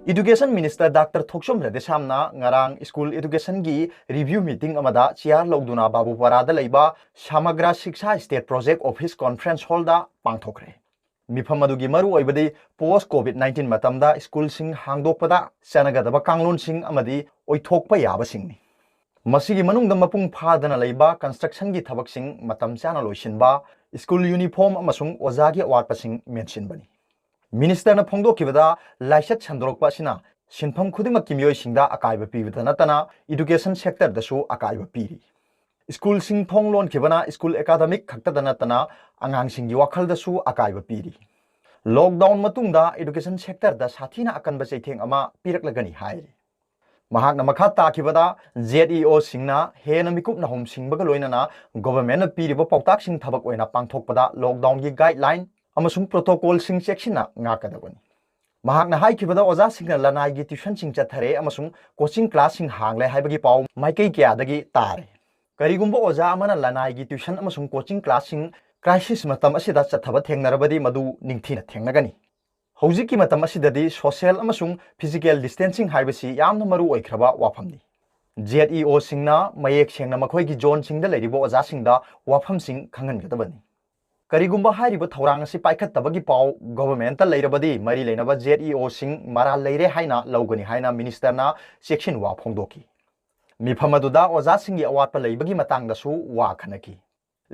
Education Minister Dr. Thoksom Radesamna ngarang School Education gi review meeting amada chiar logduna Babu Parada leiba Samagra Shiksha State Project Office Conference Hall da pangthokre. Mifam adugi maru oibadi post COVID-19 matamda school sing hangdokpada chanagadaba kanglon sing amadi oithokpa yaba singni. Masigi manungda mapung phadana leiba construction gi thabak sing matam chana loisinba school uniform amasung ozagi awatpa sing mention bani. Minister na phongdo kibada laisat chandrok pasina sinpham khudima kimyoi singda akaiba pibada natana education sector dasu akaiba piri. School sing thonglon kibana school academic khakta danatana angang singi wakhal dasu akaiba piri. Lockdown matungda education sector da sathina akan basai theng ama piraklagani hairi. Mahak na makha takibada ZEO singna hena mikup na hom singbaga loinana government na piriba pautak sing thabak oina pangthokpada lockdown gi guideline amasung protocol sing sectiona ngakadabani. Mahak na haikibada oza singna lanai gi tuition sing chathare amasung coaching class sing hangle haibagi pau maikai kyadagi tare. Karigumba oza amana lanai gi tuition amasung coaching class sing crisis matam asida chathaba thengnarabadi madu ningthina thengnagani. Hojiki matam asidadi social amasung physical distancing haibasi yamna maru oikraba wafamni. ZEO singna mayek sengna makhoigi zone singda leiribo oza singda wafam sing khangangadabani. Karigumba hairiba thorang asi paikhattabagi pau government ta leirabadi mari leinaba ZEO sing mara leire haina logani haina minister na section wa phongdoki. Mifamaduda oza singi awatpa leibagi matangdasu wa khanaki.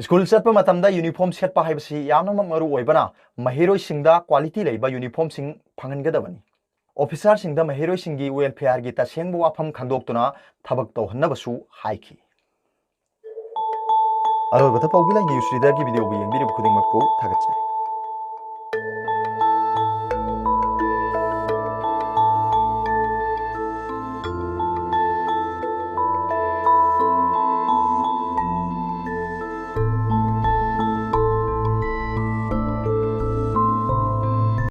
School chatpa matamda uniform setpa haibasi yamna maru oibana mahiroi singda quality leiba uniform sing phangangadabani. Officer singda mahiroi singi welfare gi tasengbu wafam khandoktuna thabak tawhannabasu haiki. Aro bata pawbilai news reader ki video bu yeng biri khuding makko thagatchai.